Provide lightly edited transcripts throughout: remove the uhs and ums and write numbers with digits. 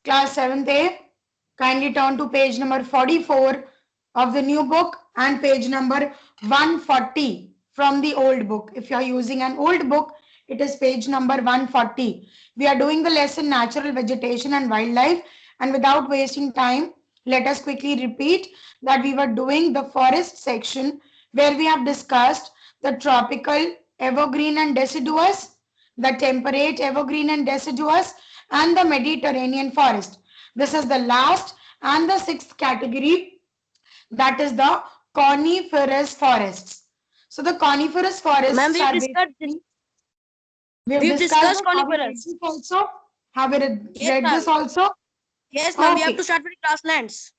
Class 7th A, kindly turn to page number 44 of the new book and page number 140 from the old book. If you are using an old book, it is page number 140. We are doing the lesson Natural Vegetation and Wildlife, and without wasting time, let us quickly repeat that we were doing the forest section where we have discussed the tropical, evergreen and deciduous, the temperate, evergreen and deciduous, and the Mediterranean forest. This is the last and the sixth category, that is the coniferous forests. So the coniferous Ma'am, forests we've are discussed this. basically, we have We've discussed discussed it. Have we read coniferous. this also? Have we Yes, read ma'am. this also? Yes, ma'am. We have to Okay. start with grasslands.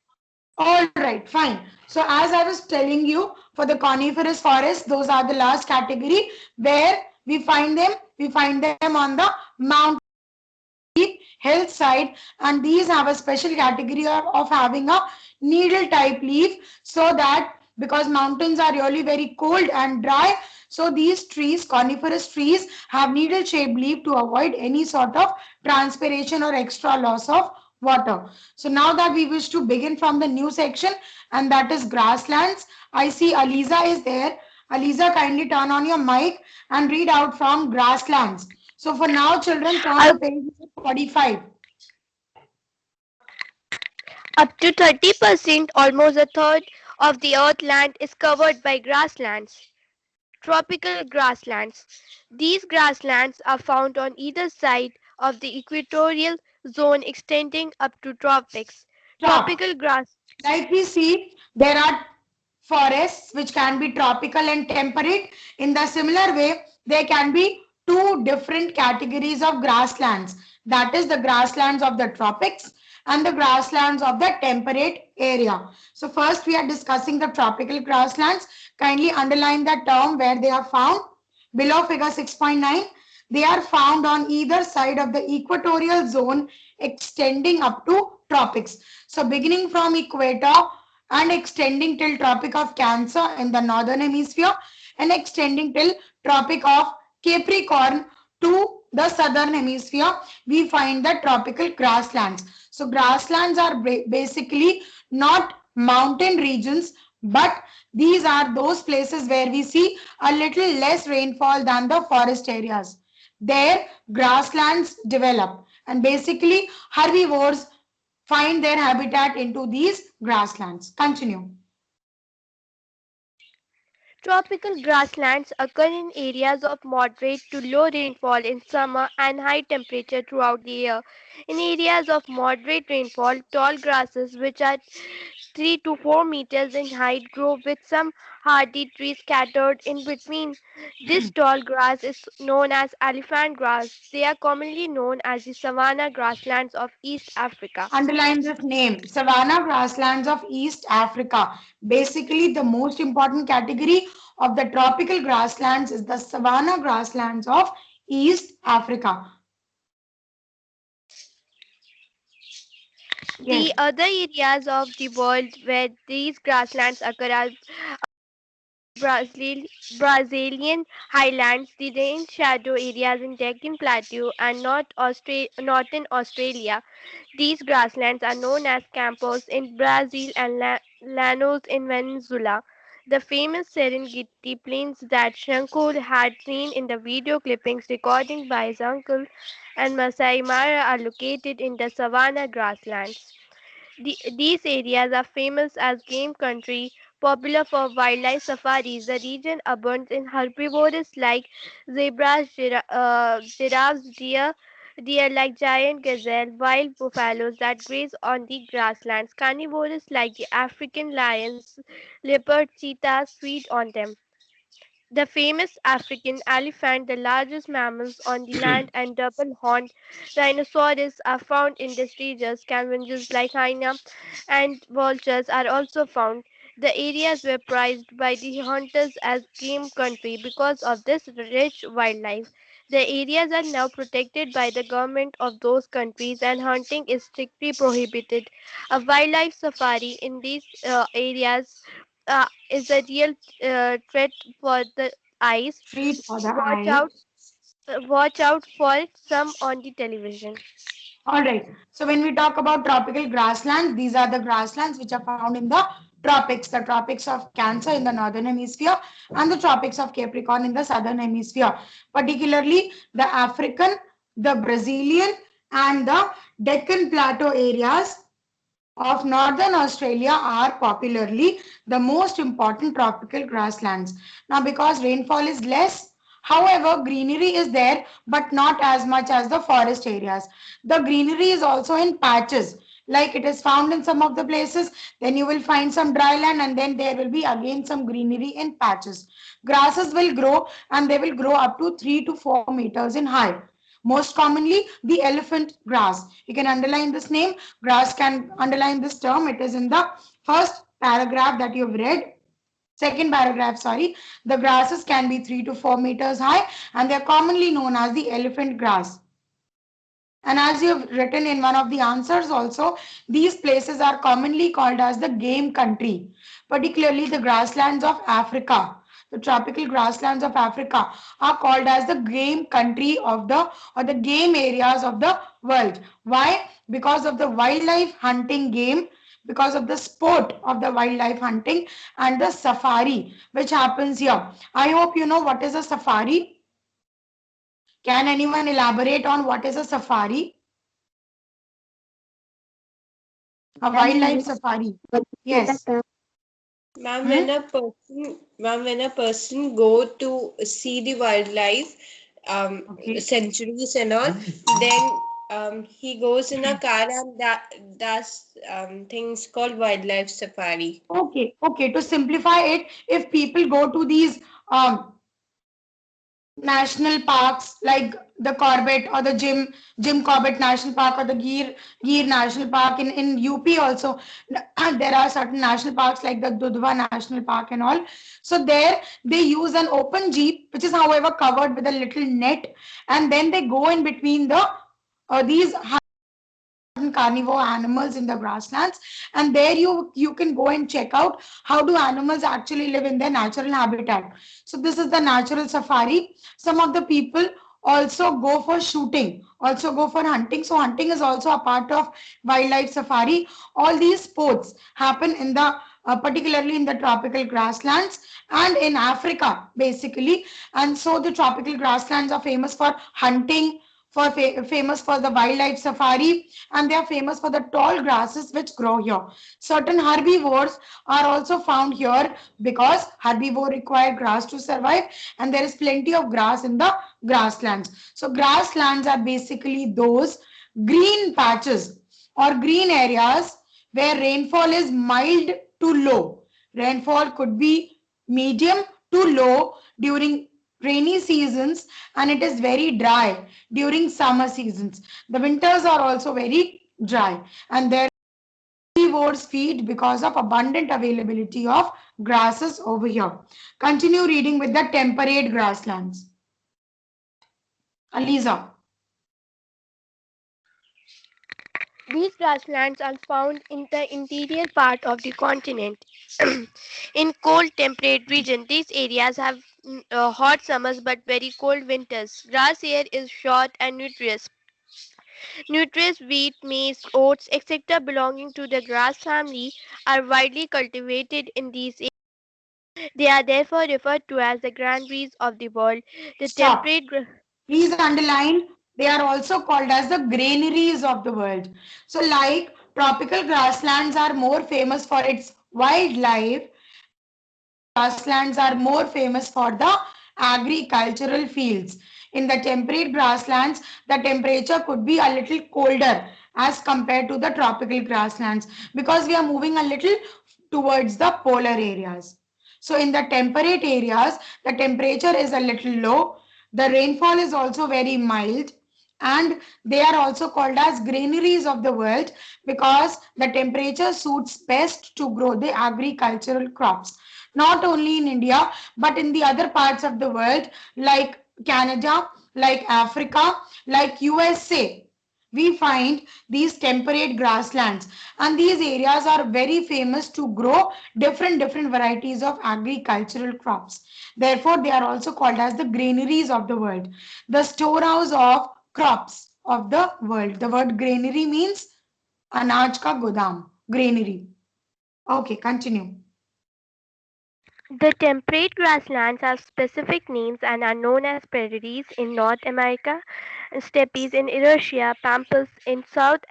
All right, fine. So as I was telling you, for the coniferous forests, those are the last category where we find them on the mountain hillside, and these have a special category of having a needle type leaf, so that because mountains are really very cold and dry, so these trees, coniferous trees, have needle shaped leaf to avoid any sort of transpiration or extra loss of water. So now that we wish to begin from the new section, and that is grasslands. I see Aliza is there. Aliza, kindly turn on your mic and read out from grasslands. So for now, children, turn to page 45. Up to 30%, almost a third of the earth land is covered by grasslands. Tropical grasslands. These grasslands are found on either side of the equatorial zone extending up to tropics. Stop. Tropical grass. Like we see, there are forests which can be tropical and temperate. In the similar way, there can be two different categories of grasslands. That is the grasslands of the tropics and the grasslands of the temperate area. So first we are discussing the tropical grasslands. Kindly underline the term where they are found. Below figure 6.9, they are found on either side of the equatorial zone extending up to tropics. So beginning from equator and extending till Tropic of Cancer in the northern hemisphere and extending till Tropic of Capricorn to the southern hemisphere, we find the tropical grasslands. So grasslands are basically not mountain regions, but these are those places where we see a little less rainfall than the forest areas. There, grasslands develop, and basically herbivores find their habitat into these grasslands. Continue. Tropical grasslands occur in areas of moderate to low rainfall in summer and high temperature throughout the year. In areas of moderate rainfall, tall grasses, which are 3 to 4 meters in height, grow with some hardy trees scattered in between. This tall grass is known as elephant grass. They are commonly known as the savanna grasslands of East Africa. Underline this name, savanna grasslands of East Africa. Basically, the most important category of the tropical grasslands is the savanna grasslands of East Africa. The Yes. other areas of the world where these grasslands occur are Brazil, Brazilian highlands, the rain shadow areas in Deccan Plateau, and northern Australia. These grasslands are known as campos in Brazil and llanos in Venezuela. The famous Serengeti plains that Shankar had seen in the video clippings recording by his uncle and Masai Mara are located in the savanna grasslands. These areas are famous as game country, popular for wildlife safaris. The region abounds in herbivores like zebras, giraffes, deer like giant gazelle, wild buffaloes that graze on the grasslands, carnivores like the African lions, leopards, cheetahs feed on them. The famous African elephant, the largest mammals on the land, and double-horned rhinoceros are found in these regions. Scavengers like hyena and vultures are also found. The areas were prized by the hunters as game country because of this rich wildlife. The areas are now protected by the government of those countries and hunting is strictly prohibited. A wildlife safari in these areas is a real threat for the eyes. Treat for the Watch eye. out, watch out for some on the television. All right. So when we talk about tropical grasslands, these are the grasslands which are found in the tropics of Cancer in the northern hemisphere and the tropics of Capricorn in the southern hemisphere, particularly the African, the Brazilian, and the Deccan Plateau areas of northern Australia are popularly the most important tropical grasslands. Now, because rainfall is less, however, greenery is there, but not as much as the forest areas. The greenery is also in patches, like it is found in some of the places, then you will find some dry land, and then there will be again some greenery in patches. Grasses will grow, and they will grow up to 3 to 4 meters in height. Most commonly, the elephant grass. You can underline this name. Grass can underline this term. It is in the first paragraph that you've read. Second paragraph, sorry. The grasses can be 3 to 4 meters high and they are commonly known as the elephant grass. And as you have written in one of the answers also, these places are commonly called as the game country, particularly the grasslands of Africa. The tropical grasslands of Africa are called as the game country of the or the game areas of the world. Why? Because of the wildlife hunting game, because of the sport of the wildlife hunting and the safari which happens here. I hope you know what is a safari. Can anyone elaborate on what is a safari? A wildlife safari. Yes. Ma'am, Hmm? when a person go to see the wildlife, Okay. sanctuaries and all, then he goes in a car and that's things called wildlife safari. Okay. Okay. To simplify it, if people go to these national parks like the Corbett or the Jim Corbett National Park or the Gir National Park in UP also, there are certain national parks like the Dudhwa National Park and all. So there they use an open jeep which is however covered with a little net, and then they go in between the these carnivore animals in the grasslands, and there you can go and check out how do animals actually live in their natural habitat. So this is the natural safari. Some of the people also go for shooting, also go for hunting. So hunting is also a part of wildlife safari. All these sports happen in the particularly in the tropical grasslands and in Africa basically. And so the tropical grasslands are famous for hunting, for famous for the wildlife safari, and they are famous for the tall grasses which grow here. Certain herbivores are also found here because herbivore require grass to survive, and there is plenty of grass in the grasslands. So grasslands are basically those green patches or green areas where rainfall is mild to low. Rainfall could be medium to low during rainy seasons, and it is very dry during summer seasons. The winters are also very dry, and there herbivores feed because of abundant availability of grasses over here. Continue reading with the temperate grasslands. Aliza. These grasslands are found in the interior part of the continent. In cold temperate region, these areas have hot summers but very cold winters. Grass here is short and nutritious. Nutritious wheat, maize, oats, etc. belonging to the grass family are widely cultivated in these areas. They are therefore referred to as the granaries of the world. The Stop. temperate Please underline, they are also called as the granaries of the world. So like tropical grasslands are more famous for its wildlife, grasslands are more famous for the agricultural fields. In the temperate grasslands, the temperature could be a little colder as compared to the tropical grasslands because we are moving a little towards the polar areas. So in the temperate areas, the temperature is a little low. The rainfall is also very mild, and they are also called as granaries of the world because the temperature suits best to grow the agricultural crops. Not only in India, but in the other parts of the world like Canada, like Africa, like USA. We find these temperate grasslands, and these areas are very famous to grow different varieties of agricultural crops. Therefore, they are also called as the granaries of the world, the storehouse of crops of the world. The word granary means अनाज का गोदाम, granary. Okay, continue. The temperate grasslands have specific names and are known as prairies in North America, steppes in Eurasia, pampas in South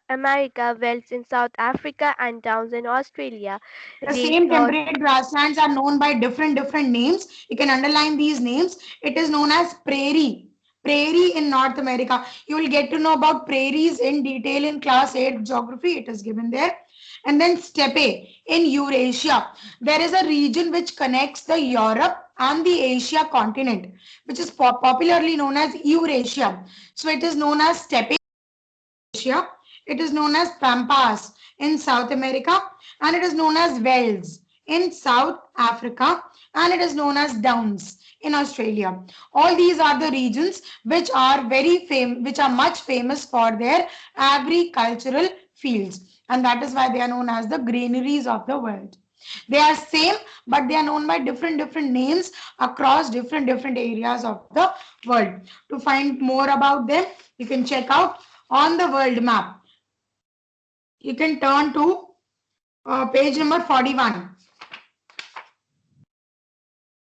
America, velds in South Africa, and downs in Australia. The They same temperate grasslands are known by different names. You can underline these names. It is known as prairie. Prairie in North America. You will get to know about prairies in detail in class 8 geography. It is given there. And then steppe in Eurasia. There is a region which connects the Europe and the Asia continent, which is popularly known as Eurasia. So it is known as steppe. Asia. It is known as Pampas in South America, and it is known as Wells in South Africa, and it is known as Downs in Australia. All these are the regions which are which are much famous for their agricultural fields, and that is why they are known as the granaries of the world. They are same, but they are known by different names across different areas of the world. To find more about them, you can check out on the world map. You can turn to page number 41.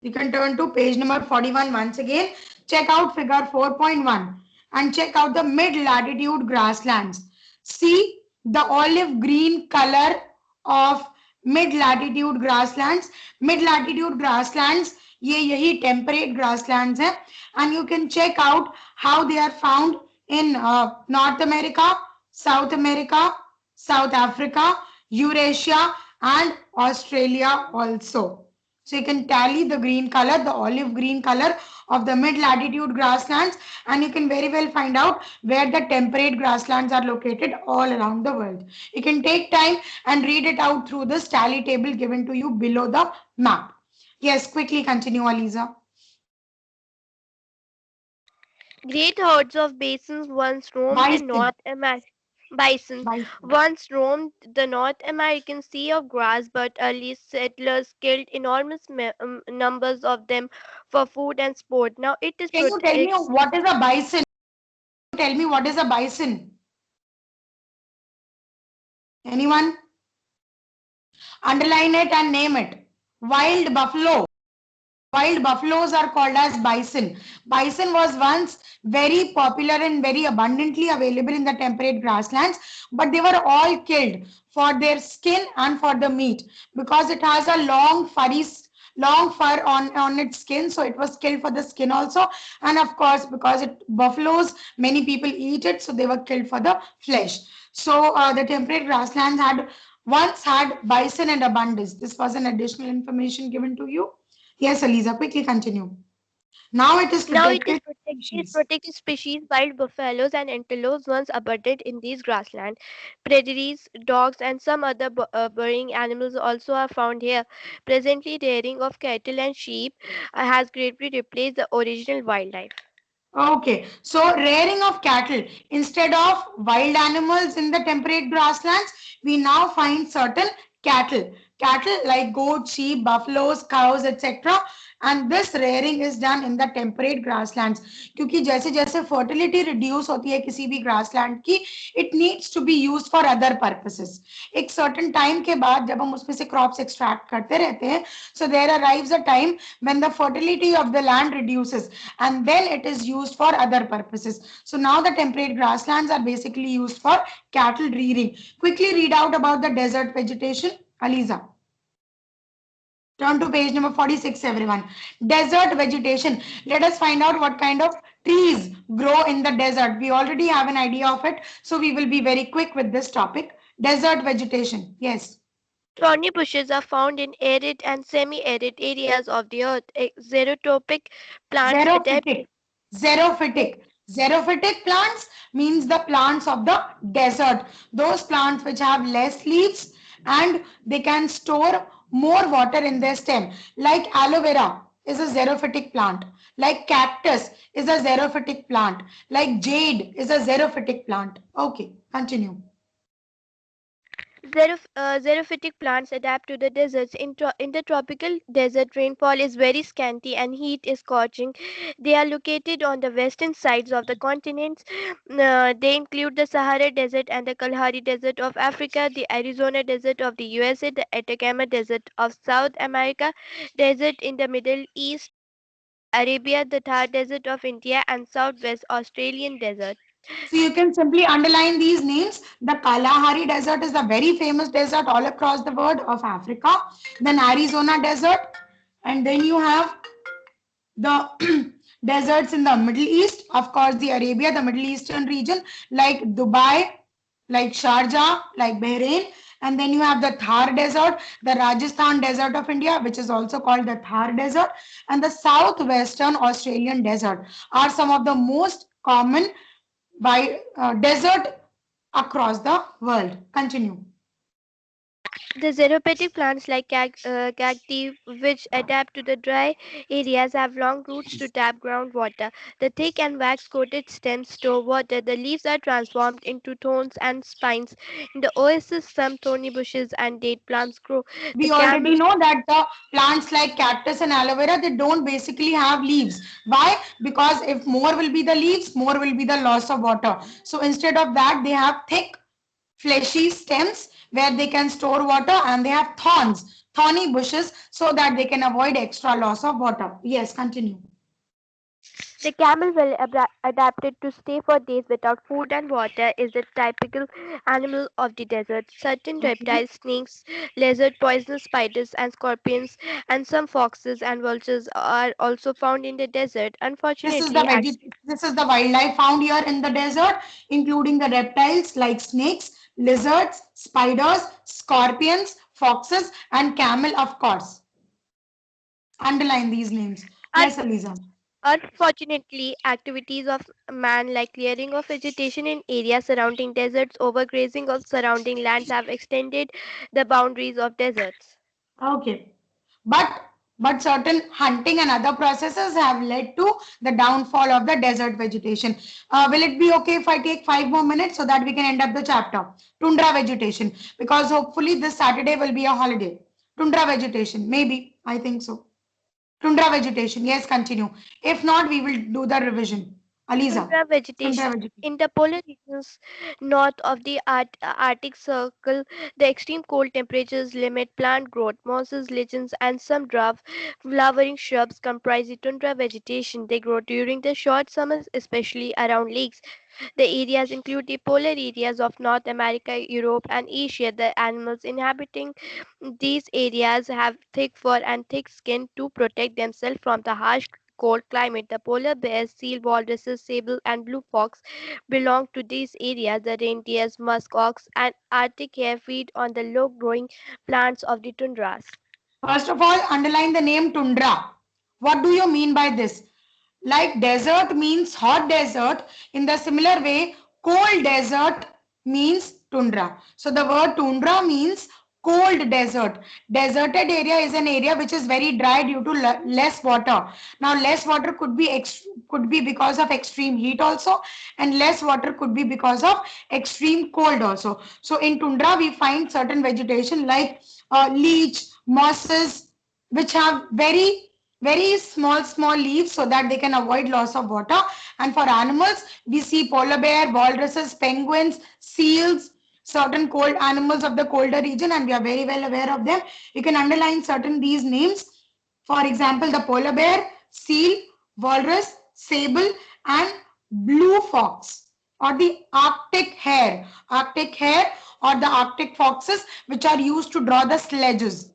You can turn to page number 41 once again. Check out figure 4.1 and check out the mid-latitude grasslands. See the olive green color of mid-latitude grasslands. Mid-latitude grasslands, ये यही temperate grasslands हैं, and you can check out how they are found in North America, South America, South Africa, Eurasia, and Australia also. So you can tally the green color, the olive green color of the mid-latitude grasslands, and you can very well find out where the temperate grasslands are located all around the world. You can take time and read it out through this tally table given to you below the map. Yes, quickly continue, Aliza. great herds of bisons once roamed in Bison. North America. Bisons Bison. once roamed the North American Sea of Grass, but early settlers killed enormous numbers of them for food and sport. Now it is Can you tell me what is a bison? Tell me what is a bison? Anyone? Underline it and name it. Wild buffalo. Wild buffaloes are called as bison. Bison was once very popular and very abundantly available in the temperate grasslands, but they were all killed for their skin and for the meat because it has a long fur on its skin, so it was killed for the skin also, and of course because it buffaloes, many people eat it, so they were killed for the flesh. So the temperate grasslands had once had bison in abundance. This was an additional information given to you. Yes, Aliza, quickly continue. Now it is protected species. protected species. Wild buffaloes and antelopes once abundant in these grasslands. Prairies, dogs, and some other burrowing animals also are found here. Presently, rearing of cattle and sheep has greatly replaced the original wildlife. Okay, so rearing of cattle instead of wild animals in the temperate grasslands, we now find certain cattle. Cattle like goats, sheep, buffaloes, cows, etc. And this rearing is done in the temperate grasslands. क्योंकि जैसे जैसे fertility reduce होती है किसी भी grassland की, it needs to be used for other purposes. एक certain time के बाद जब हम उसमें से crops extract करते रहते हैं, so there arrives a time when the fertility of the land reduces and then it is used for other purposes. So now the temperate grasslands are basically used for cattle rearing. Quickly read out about the desert vegetation, Aliza. Turn to page number 46, everyone. Desert vegetation. Let us find out what kind of trees grow in the desert. We already have an idea of it, so we will be very quick with this topic. Desert vegetation. Yes. Thorny bushes are found in arid and semi-arid areas of the earth. Xerotropic plants adapt. Xerophytic. Xerophytic. Xerophytic plants means the plants of the desert. Those plants which have less leaves and they can store more water in their stem. Like aloe vera is a xerophytic plant. Like cactus is a xerophytic plant. Like jade is a xerophytic plant. Okay, continue. Xerophytic plants adapt to the deserts. In the tropical desert, rainfall is very scanty and heat is scorching. They are located on the western sides of the continents. They include the Sahara Desert and the Kalahari Desert of Africa, the Arizona Desert of the USA, the Atacama Desert of South America, desert in the Middle East, Arabia, the Thar Desert of India, and Southwest Australian Desert. So you can simply underline these names. The Kalahari Desert is the very famous desert all across the world of Africa. Then Arizona Desert. And then you have the deserts in the Middle East, of course, the Arabia, the Middle Eastern region, like Dubai, like Sharjah, like Bahrain. And then you have the Thar Desert, the Rajasthan Desert of India, which is also called the Thar Desert, and the Southwestern Australian Desert are some of the most common by desert across the world. Continue. The xerophytic plants like cacti, which adapt to the dry areas, have long roots to tap groundwater. The thick and wax-coated stems store water. The leaves are transformed into thorns and spines. In the oasis, some thorny bushes and date plants grow. The We already camels know that the plants like cactus and aloe vera, they don't basically have leaves. Why? Because if more will be the leaves, more will be the loss of water. So instead of that, they have thick fleshy stems where they can store water, and they have thorny bushes, so that they can avoid extra loss of water. Yes, continue. The camel, well adapted to stay for days without food and water, is the typical animal of the desert. Certain Okay. reptiles, snakes, lizards, poisonous spiders, and scorpions, and some foxes and vultures are also found in the desert. This is the Unfortunately, this is the wildlife found here in the desert, including the reptiles like snakes, lizards, spiders, scorpions, foxes, and camel, of course. Underline these names. un- Yes, Aliza. unfortunately, activities of man like clearing of vegetation in areas surrounding deserts, overgrazing of surrounding lands have extended the boundaries of deserts. Okay. But certain hunting and other processes have led to the downfall of the desert vegetation. Will it be okay if I take 5 more minutes so that we can end up the chapter? Tundra vegetation, because hopefully this Saturday will be a holiday. Tundra vegetation, maybe. I think so. Tundra vegetation. Yes, continue. If not, we will do the revision. Aliza. Tundra Tundra vegetation. vegetation. In the polar regions north of the Arctic Circle, the extreme cold temperatures limit plant growth. Mosses, lichens, and some dwarf flowering shrubs comprise the tundra vegetation. They grow during the short summers, especially around lakes. The areas include the polar areas of North America, Europe, and Asia. The animals inhabiting these areas have thick fur and thick skin to protect themselves from the harsh cold climate. The polar bears, seal, walruses, sable, and blue fox belong to these areas. The reindeers, musk ox, and Arctic hare feed on the low-growing plants of the tundras. First of all, underline the name tundra. What do you mean by this? Like desert means hot desert, in the similar way, cold desert means tundra. So the word tundra means cold desert. Deserted area is an area which is very dry due to less water. Now less water could be because of extreme heat also, and less water could be because of extreme cold also. So in tundra we find certain vegetation like leech, mosses, which have very small leaves so that they can avoid loss of water. And for animals, we see polar bear, walruses, penguins, seals, certain cold animals of the colder region, and we are very well aware of them. You can underline certain these names. For example, the polar bear, seal, walrus, sable, and blue fox, or the Arctic hare, or the Arctic foxes, which are used to draw the sledges.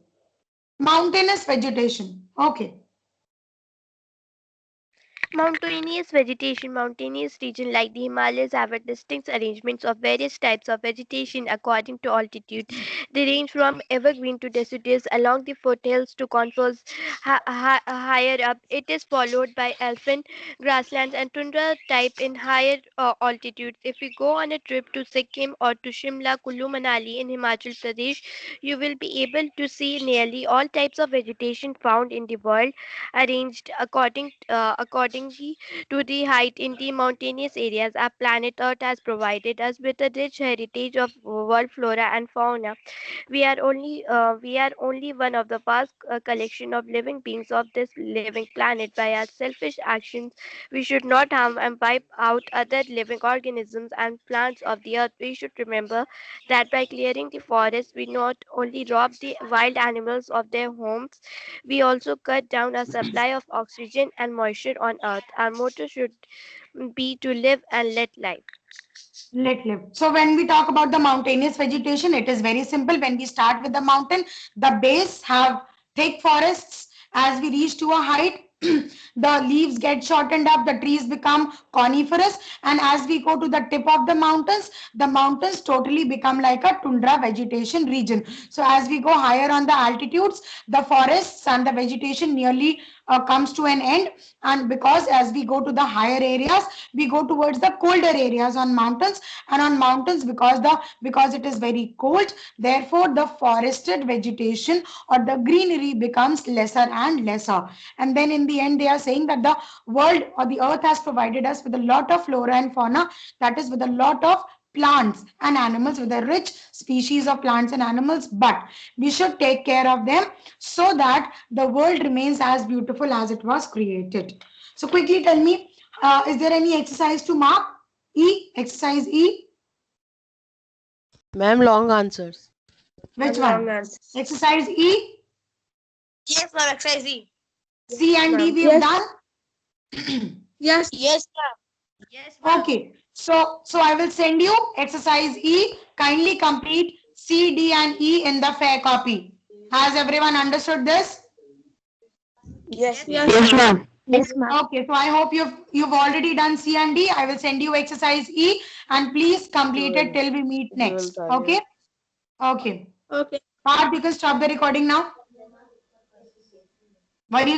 Mountainous vegetation. Okay. Mountainous vegetation. Mountainous regions like the Himalayas have a distinct arrangements of various types of vegetation according to altitude. They range from evergreen to deciduous along the foothills to conifers higher up. It is followed by alpine grasslands and tundra type in higher altitudes. If you go on a trip to Sikkim or to Shimla, Kullu Manali in Himachal Pradesh, you will be able to see nearly all types of vegetation found in the world arranged according to the height in the mountainous areas. Our planet Earth has provided us with a rich heritage of world flora and fauna. We are only one of the vast collection of living beings of this living planet. By our selfish actions, we should not harm and wipe out other living organisms and plants of the earth. We should remember that by clearing the forest, we not only rob the wild animals of their homes, we also cut down a supply of oxygen and moisture on earth. Our motto should be to live and let life. Let live. So when we talk about the mountainous vegetation, it is very simple. When we start with the mountain, the base have thick forests. As we reach to a height, the leaves get shortened up, the trees become coniferous, and as we go to the tip of the mountains totally become like a tundra vegetation region. So as we go higher on the altitudes, the forests and the vegetation nearly comes to an end, and because as we go to the higher areas, we go towards the colder areas on mountains, and on mountains, because it is very cold, therefore the forested vegetation or the greenery becomes lesser and lesser. And then in the end, they are saying that the world or the earth has provided us with a lot of flora and fauna, that is with a lot of plants and animals, with a rich species of plants and animals, but we should take care of them so that the world remains as beautiful as it was created. So quickly tell me, is there any exercise to mark? Exercise E. Ma'am, long answers. Which Long one? answer. Exercise E. Yes, ma'am. Exercise E. C and D Ma'am. we have done. Yes. Yes, ma'am. Yes, ma'am. Okay. So I will send you exercise E. Kindly complete C, D, and E in the fair copy. Has everyone understood this? Yes, Yes, ma'am. Yes, ma'am. Okay. So I hope you've already done C and D. I will send you exercise E, and please complete it till we meet next. Okay. Okay. Okay. Parth, you can stop the recording now. What do you say?